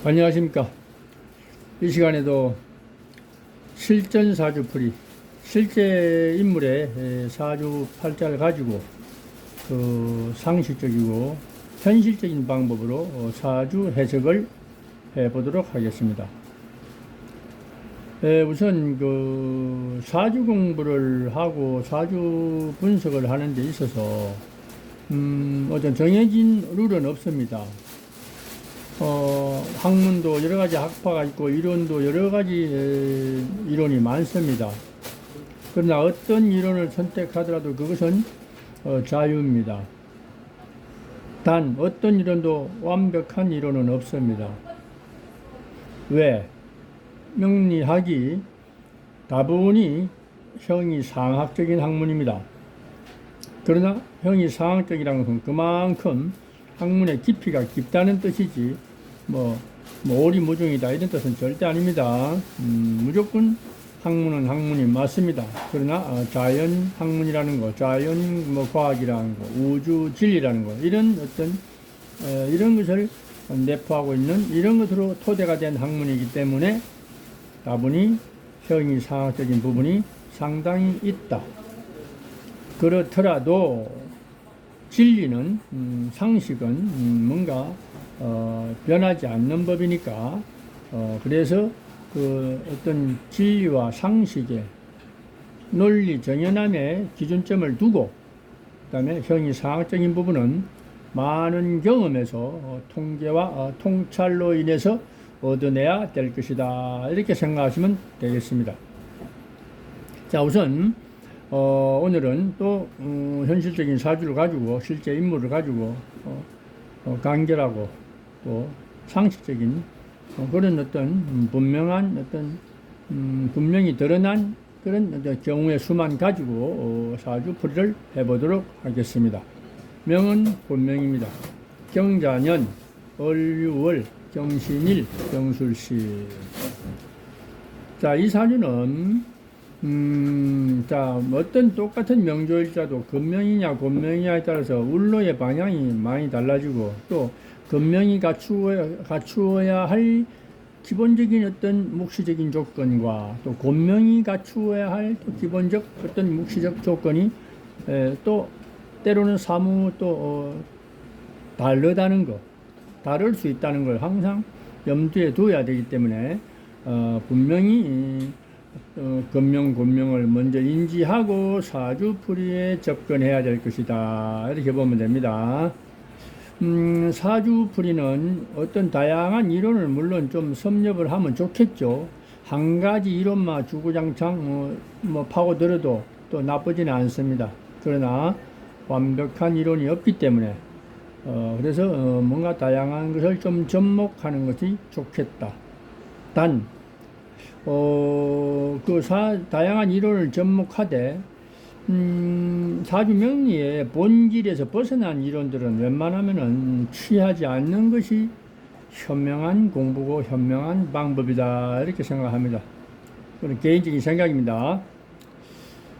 안녕하십니까. 이 시간에도 실전 사주풀이, 실제 인물의 사주 팔자를 가지고 그 상식적이고 현실적인 방법으로 사주 해석을 해보도록 하겠습니다. 우선 그 사주 공부를 하고 사주 분석을 하는 데 있어서 어떤 정해진 룰은 없습니다. 학문도 여러 가지 학파가 있고 이론도 여러 가지 이론이 많습니다. 그러나 어떤 이론을 선택하더라도 그것은 자유입니다. 단 어떤 이론도 완벽한 이론은 없습니다. 왜? 명리학이 다분히 형이상학적인 학문입니다. 그러나 형이상학적이라는 것은 그만큼 학문의 깊이가 깊다는 뜻이지 오리무중이다 이런 뜻은 절대 아닙니다. 무조건 학문은 학문이 맞습니다. 그러나 자연 학문이라는 거, 자연 과학이라는 거, 우주 진리라는 거 이런 어떤 이런 것을 내포하고 있는 이런 것으로 토대가 된 학문이기 때문에 다분히 형이상학적인 부분이 상당히 있다. 그렇더라도 진리는 상식은 뭔가 변하지 않는 법이니까 그래서 그 어떤 진리와 상식의 논리 정연함의 기준점을 두고 그다음에 형이상학적인 부분은 많은 경험에서 통계와 통찰로 인해서 얻어내야 될 것이다 이렇게 생각하시면 되겠습니다. 자, 우선 오늘은 또 현실적인 사주를 가지고 실제 인물을 가지고 간결하고 또 상식적인 그런 어떤 분명한 어떤 분명히 드러난 그런 어떤 경우의 수만 가지고 사주풀이를 해보도록 하겠습니다. 명은 본명입니다. 경자년, 을유월, 경신일, 경술시. 자, 이 사주는 어떤 똑같은 명조일자도 금명이냐 곤명이냐에 따라서 울로의 방향이 많이 달라지고 또 금명이 갖추어야 할 기본적인 어떤 묵시적인 조건과 또 곤명이 갖추어야 할 또 기본적 어떤 묵시적 조건이 또 때로는 사무 또 다르다는 거, 다를 수 있다는 걸 항상 염두에 두어야 되기 때문에 분명히 금명, 곤명을 먼저 인지하고 사주풀이에 접근해야 될 것이다. 이렇게 보면 됩니다. 사주풀이는 어떤 다양한 이론을 물론 좀 섭렵을 하면 좋겠죠. 한 가지 이론만 주구장창 파고들어도 또 나쁘지는 않습니다. 그러나 완벽한 이론이 없기 때문에 그래서 뭔가 다양한 것을 좀 접목하는 것이 좋겠다. 단 다양한 이론을 접목하되 사주 명리의 본질에서 벗어난 이론들은 웬만하면은 취하지 않는 것이 현명한 공부고 현명한 방법이다 이렇게 생각합니다. 그런 개인적인 생각입니다.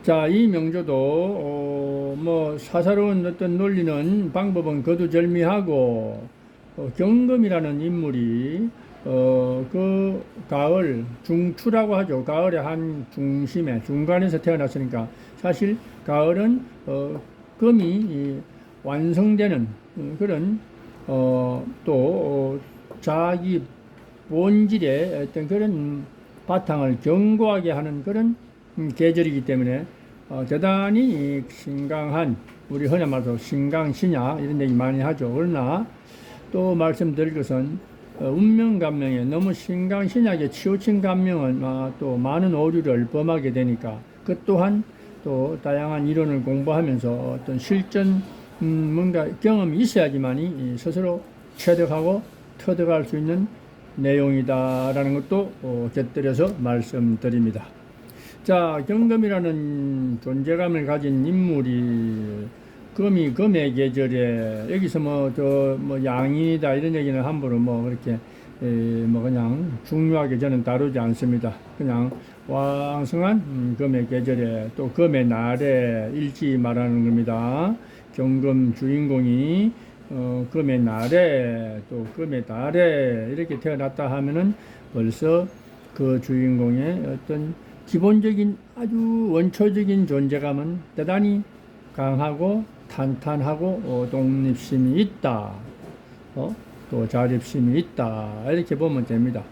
자, 이 명조도 사사로운 어떤 논리는 방법은 거두절미하고 경금이라는 인물이 그 가을 중추라고 하죠. 가을의 한 중심에 중간에서 태어났으니까 사실 가을은 금이 완성되는 그런 또 자기 본질의 어떤 그런 바탕을 견고하게 하는 그런 계절이기 때문에 대단히 신강한 우리 흔히 말해서 신강신약 이런 얘기 많이 하죠. 그러나 또 말씀드릴 것은 운명감명에 너무 신강신약에 치우친 감명은 또 많은 오류를 범하게 되니까 그 또한 또 다양한 이론을 공부하면서 어떤 실전 뭔가 경험이 있어야지만이 스스로 체득하고 터득할 수 있는 내용이다라는 것도 곁들여서 말씀드립니다. 자, 경금이라는 존재감을 가진 인물이 금이 금의 계절에 여기서 양인이다 이런 얘기는 함부로 그렇게 그냥 중요하게 저는 다루지 않습니다. 그냥 왕성한 금의 계절에 또 금의 날에 일지 말하는 겁니다. 경금 주인공이 금의 날에 또 금의 달에 이렇게 태어났다 하면은 벌써 그 주인공의 어떤 기본적인 아주 원초적인 존재감은 대단히 강하고 탄탄하고 독립심이 있다. 또 자립심이 있다. 이렇게 보면 됩니다.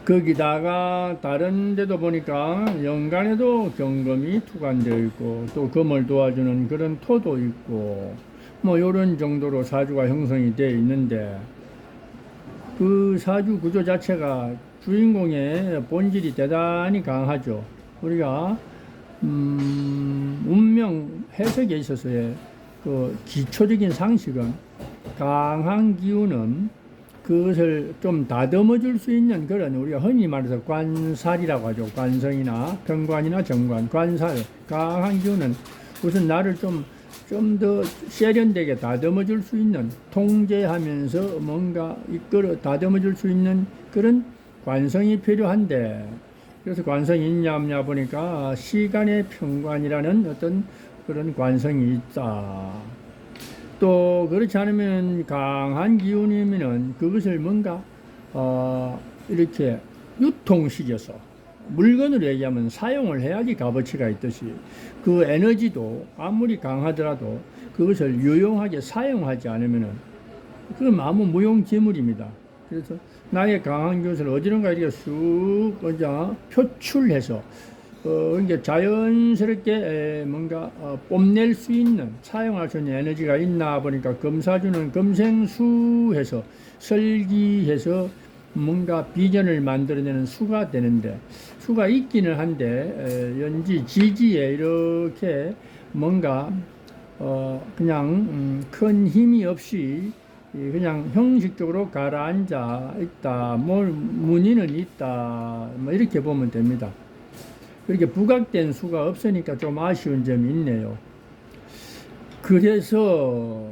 거기다가 다른 데도 보니까 연간에도 경금이 투관되어 있고 또 금을 도와주는 그런 토도 있고 뭐 요런 정도로 사주가 형성이 되어 있는데 그 사주 구조 자체가 주인공의 본질이 대단히 강하죠. 우리가 운명 해석에 있어서의 그 기초적인 상식은 강한 기운은 그것을 좀 다듬어 줄 수 있는 그런 우리가 흔히 말해서 관살이라고 하죠. 관성이나 편관이나 정관, 관살. 강한 기운은 우선 나를 좀 더 세련되게 다듬어 줄 수 있는 통제하면서 뭔가 이끌어 다듬어 줄 수 있는 그런 관성이 필요한데 그래서 관성이 있냐 없냐 보니까 시간의 편관이라는 어떤 그런 관성이 있다. 또 그렇지 않으면 강한 기운이면은 그것을 뭔가 이렇게 유통시켜서 물건으로 얘기하면 사용을 해야지 값어치가 있듯이 그 에너지도 아무리 강하더라도 그것을 유용하게 사용하지 않으면은 그건 아무 무용지물입니다. 그래서 나의 강한 기운을 어디론가 이렇게 쑥 표출해서 이게 자연스럽게 뭔가 뽐낼 수 있는 사용할 수 있는 에너지가 있나 보니까 금사주는 금생수해서 설기해서 뭔가 비전을 만들어내는 수가 되는데 수가 있기는 한데 연지 지지에 이렇게 뭔가 그냥 큰 힘이 없이 그냥 형식적으로 가라앉아 있다, 뭘 무늬는 있다, 뭐 이렇게 보면 됩니다. 그렇게 부각된 수가 없으니까 좀 아쉬운 점이 있네요. 그래서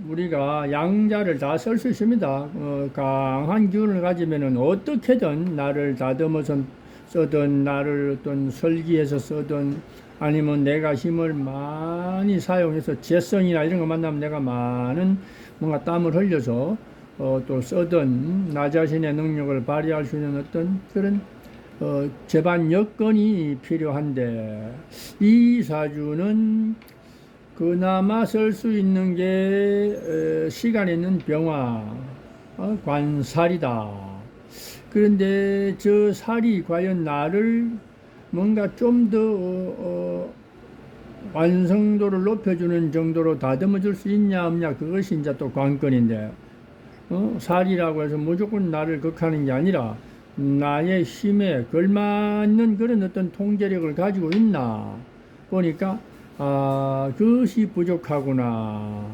우리가 양자를 다 쓸 수 있습니다. 강한 기운을 가지면은 어떻게든 나를 다듬어서 쓰든 나를 어떤 설기해서 쓰든 아니면 내가 힘을 많이 사용해서 재성이나 이런 거 만나면 내가 많은 뭔가 땀을 흘려서 또 쓰든 나 자신의 능력을 발휘할 수 있는 어떤 그런 제반 여건이 필요한데 이 사주는 그나마 쓸 수 있는 게 시간에 있는 병화 관살이다. 그런데 저 살이 과연 나를 뭔가 좀 더 완성도를 높여주는 정도로 다듬어 줄 수 있냐 없냐 그것이 이제 또 관건인데 살이라고 해서 무조건 나를 극하는 게 아니라 나의 힘에 걸맞는 그런 어떤 통제력을 가지고 있나 보니까 그것이 부족하구나.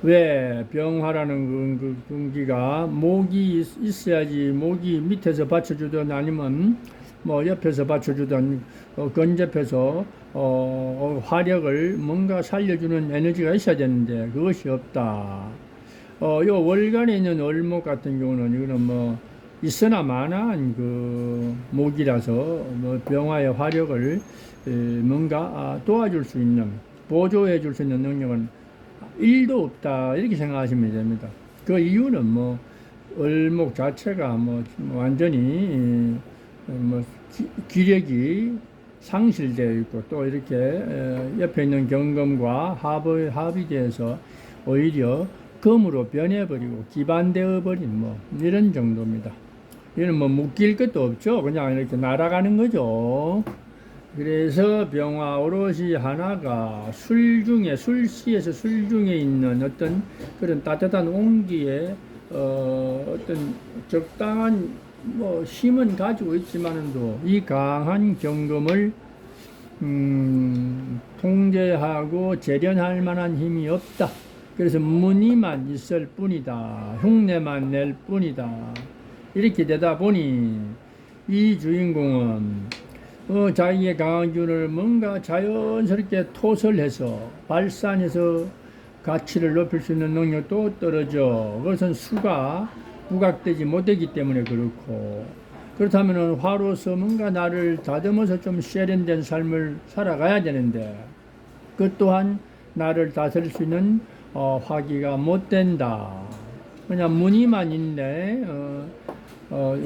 왜 병화라는 그 금기가 목이 있어야지 목이 밑에서 받쳐주든 아니면 뭐 옆에서 받쳐주든 근접해서 화력을 뭔가 살려주는 에너지가 있어야 되는데 그것이 없다. 요 월간에 있는 을목 같은 경우는 이거는 뭐 있으나 마나한 그 목이라서 뭐 병화의 화력을 뭔가 도와줄 수 있는 보조해 줄 수 있는 능력은 1도 없다 이렇게 생각하시면 됩니다. 그 이유는 뭐 을목 자체가 뭐 완전히 뭐 기력이 상실되어 있고 또 이렇게 옆에 있는 경금과 합의돼서 오히려 금으로 변해버리고 기반되어 버린 뭐 이런 정도입니다. 이는 뭐 묶일 것도 없죠. 그냥 이렇게 날아가는 거죠. 그래서 병화 오롯이 하나가 술시에서 술 중에 있는 어떤 그런 따뜻한 온기에 어떤 적당한 뭐 힘은 가지고 있지만도 이 강한 경금을 통제하고 재련할 만한 힘이 없다. 그래서 무늬만 있을 뿐이다. 흉내만 낼 뿐이다. 이렇게 되다 보니 이 주인공은 자기의 강한 기운을 뭔가 자연스럽게 토설해서 발산해서 가치를 높일 수 있는 능력도 떨어져. 그것은 수가 부각되지 못하기 때문에 그렇고 그렇다면 화로서 뭔가 나를 다듬어서 좀 세련된 삶을 살아가야 되는데 그 또한 나를 다스릴 수 있는 화기가 못 된다. 그냥 무늬만 있네.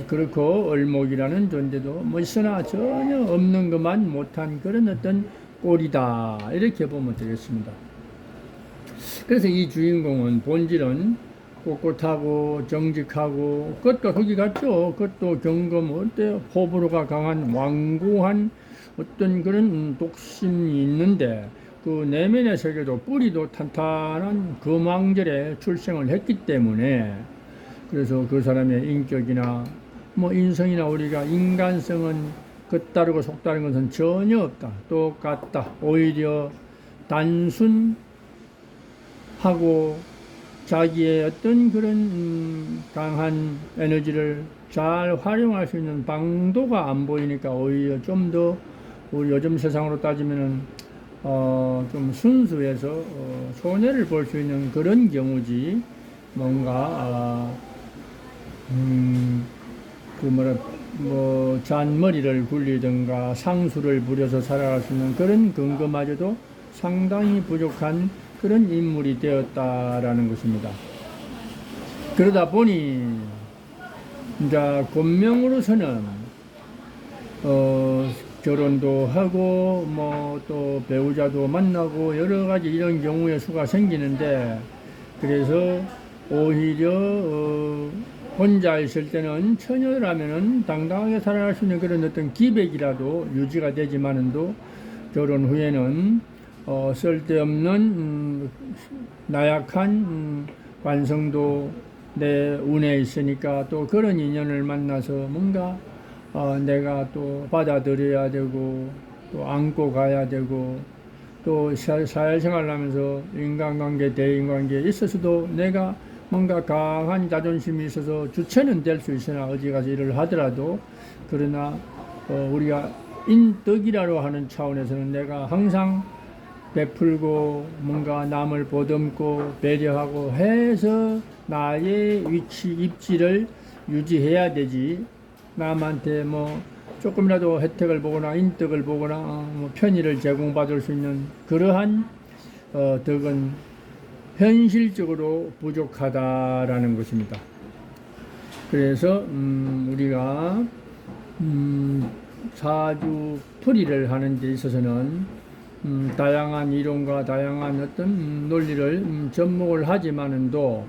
그렇고 을목이라는 존재도 뭐 있으나 전혀 없는 것만 못한 그런 어떤 꼴이다. 이렇게 보면 되겠습니다. 그래서 이 주인공은 본질은 꼿꼿하고 정직하고 끝과 거기 같죠. 끝도 경검 어때요? 호불호가 강한 완고한 어떤 그런 독심이 있는데 그 내면의 세계도 뿌리도 탄탄한 금왕절에 출생을 했기 때문에 그래서 그 사람의 인격이나 뭐 인성이나 우리가 인간성은 겉다르고 속다른 것은 전혀 없다. 똑같다. 오히려 단순하고 자기의 어떤 그런 강한 에너지를 잘 활용할 수 있는 방도가 안 보이니까 오히려 좀 더 우리 요즘 세상으로 따지면은 좀 순수해서 손해를 볼 수 있는 그런 경우지 뭔가 그 뭐 잔머리를 굴리든가 상수를 부려서 살아갈 수 있는 그런 근거마저도 상당히 부족한 그런 인물이 되었다라는 것입니다. 그러다 보니 이제 권명으로서는 결혼도 하고 뭐 또 배우자도 만나고 여러 가지 이런 경우의 수가 생기는데 그래서 오히려 혼자 있을 때는 처녀라면은 당당하게 살아갈 수 있는 그런 어떤 기백이라도 유지가 되지만은도 결혼 후에는 쓸데없는 나약한 관성도 내 운에 있으니까 또 그런 인연을 만나서 뭔가 내가 또 받아들여야 되고 또 안고 가야 되고 또 사회생활을 하면서 인간관계, 대인관계에 있어서도 내가 뭔가 강한 자존심이 있어서 주체는 될 수 있으나 어디 가서 일을 하더라도 그러나 우리가 인덕이라고 하는 차원에서는 내가 항상 베풀고 뭔가 남을 보듬고 배려하고 해서 나의 위치 입지를 유지해야 되지 남한테 뭐 조금이라도 혜택을 보거나 인덕을 보거나 뭐 편의를 제공받을 수 있는 그러한 덕은 현실적으로 부족하다라는 것입니다. 그래서 우리가 사주풀이를 하는 데 있어서는 다양한 이론과 다양한 어떤 논리를 접목을 하지만은도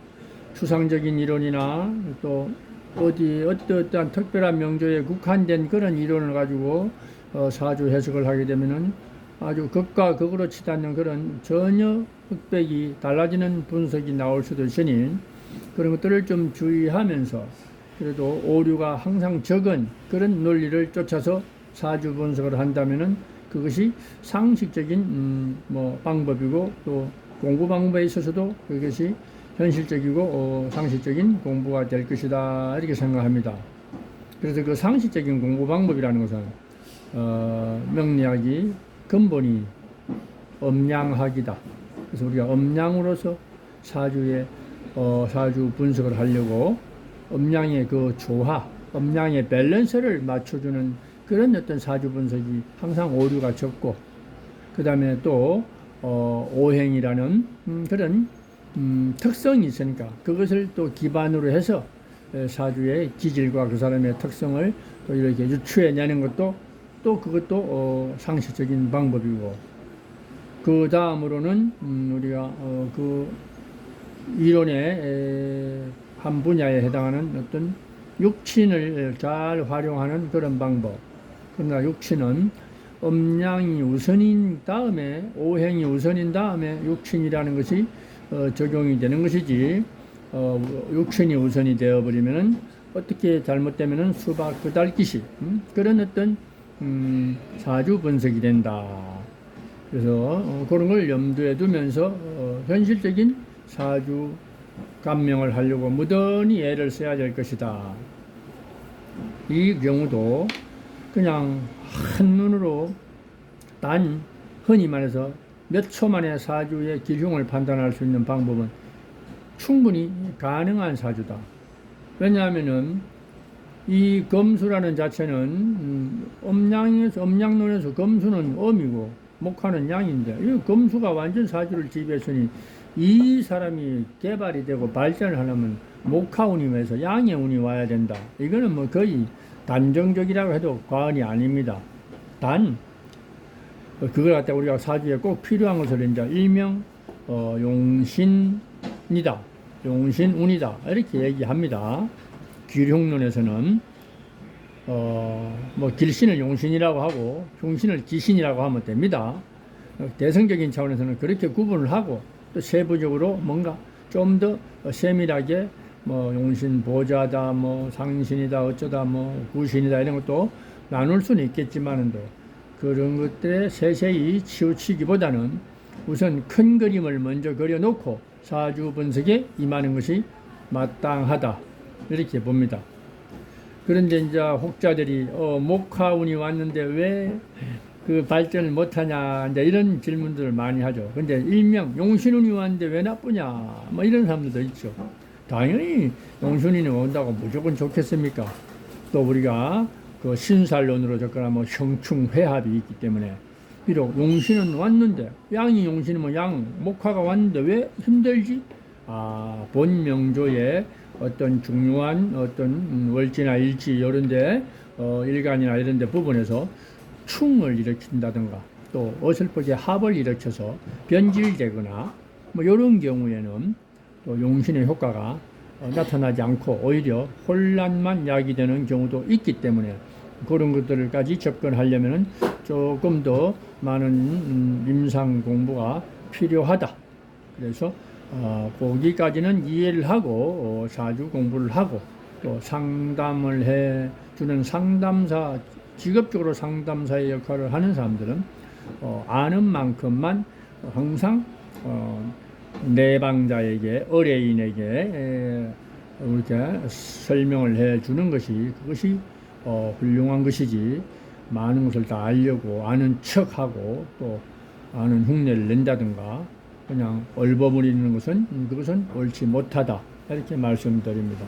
추상적인 이론이나 또 어떠한 특별한 명조에 국한된 그런 이론을 가지고 사주 해석을 하게 되면은 아주 극과 극으로 치닫는 그런 전혀 흑백이 달라지는 분석이 나올 수도 있으니 그런 것들을 좀 주의하면서 그래도 오류가 항상 적은 그런 논리를 쫓아서 사주 분석을 한다면은 그것이 상식적인 뭐 방법이고 또 공부 방법에 있어서도 그것이 현실적이고 상식적인 공부가 될 것이다 이렇게 생각합니다. 그래서 그 상식적인 공부 방법이라는 것은 명리학이 근본이 음양학이다. 그래서 우리가 음양으로서 사주의 사주 분석을 하려고 음양의 그 조화, 음양의 밸런스를 맞춰주는 그런 어떤 사주 분석이 항상 오류가 적고 그 다음에 또 오행이라는 그런 특성이 있으니까 그것을 또 기반으로 해서 사주의 기질과 그 사람의 특성을 또 이렇게 유추해내는 것도 또 그것도 상식적인 방법이고 그 다음으로는 우리가 그 이론의 한 분야에 해당하는 어떤 육친을 잘 활용하는 그런 방법. 그러나 육친은 음양이 우선인 다음에 오행이 우선인 다음에 육친이라는 것이 적용이 되는 것이지 육친이 우선이 되어버리면은 어떻게 잘못되면은 수박 끄달기시 그런 어떤 사주 분석이 된다. 그래서 그런 걸 염두에 두면서 현실적인 사주 감명을 하려고 무던히 애를 써야 될 것이다. 이 경우도 그냥 한눈으로 단 흔히 말해서 몇 초 만에 사주의 기흉을 판단할 수 있는 방법은 충분히 가능한 사주다. 왜냐하면은 이 검수라는 자체는 음양론에서 검수는 음이고 목화는 양인데 이 검수가 완전 사주를 지배했으니 이 사람이 개발이 되고 발전을 하려면 목화운이 와서 양의 운이 와야 된다. 이거는 뭐 거의 단정적이라고 해도 과언이 아닙니다. 단 그걸 갖다 우리가 사주에 꼭 필요한 것을 이제 일명 용신이다, 용신운이다 이렇게 얘기합니다. 기룡론에서는 뭐 길신을 용신이라고 하고 흉신을 기신이라고 하면 됩니다. 대성적인 차원에서는 그렇게 구분을 하고 또 세부적으로 뭔가 좀 더 세밀하게 뭐 용신 보좌다, 뭐 상신이다, 어쩌다, 뭐 구신이다 이런 것도 나눌 수는 있겠지만은도 그런 것들에 세세히 치우치기보다는 우선 큰 그림을 먼저 그려놓고 사주 분석에 임하는 것이 마땅하다 이렇게 봅니다. 그런데 이제 혹자들이 목화운이 왔는데 왜 그 발전을 못하냐 이제 이런 질문들을 많이 하죠. 근데 일명 용신운이 왔는데 왜 나쁘냐 뭐 이런 사람들도 있죠. 당연히 용신운이 온다고 무조건 좋겠습니까? 또 우리가 그 신살론으로 접근하면 뭐 형충회합이 있기 때문에 비록 용신은 왔는데 양이 용신이면 양 목화가 왔는데 왜 힘들지? 본 명조에 어떤 중요한 어떤 월지나 일지 이런데 일간이나 이런데 부분에서 충을 일으킨다든가 또 어설프게 합을 일으켜서 변질되거나 뭐 이런 경우에는 또 용신의 효과가 나타나지 않고 오히려 혼란만 야기되는 경우도 있기 때문에 그런 것들까지 접근하려면 조금 더 많은 임상 공부가 필요하다. 그래서 거기까지는 이해를 하고 사주 공부를 하고 또 상담을 해주는 상담사, 직업적으로 상담사의 역할을 하는 사람들은 아는 만큼만 항상 내방자에게, 의뢰인에게 이렇게 설명을 해주는 것이 그것이 훌륭한 것이지, 많은 것을 다 알려고 아는 척하고 또 아는 흉내를 낸다든가 그냥 얼버무리는 것은 그것은 옳지 못하다 이렇게 말씀드립니다.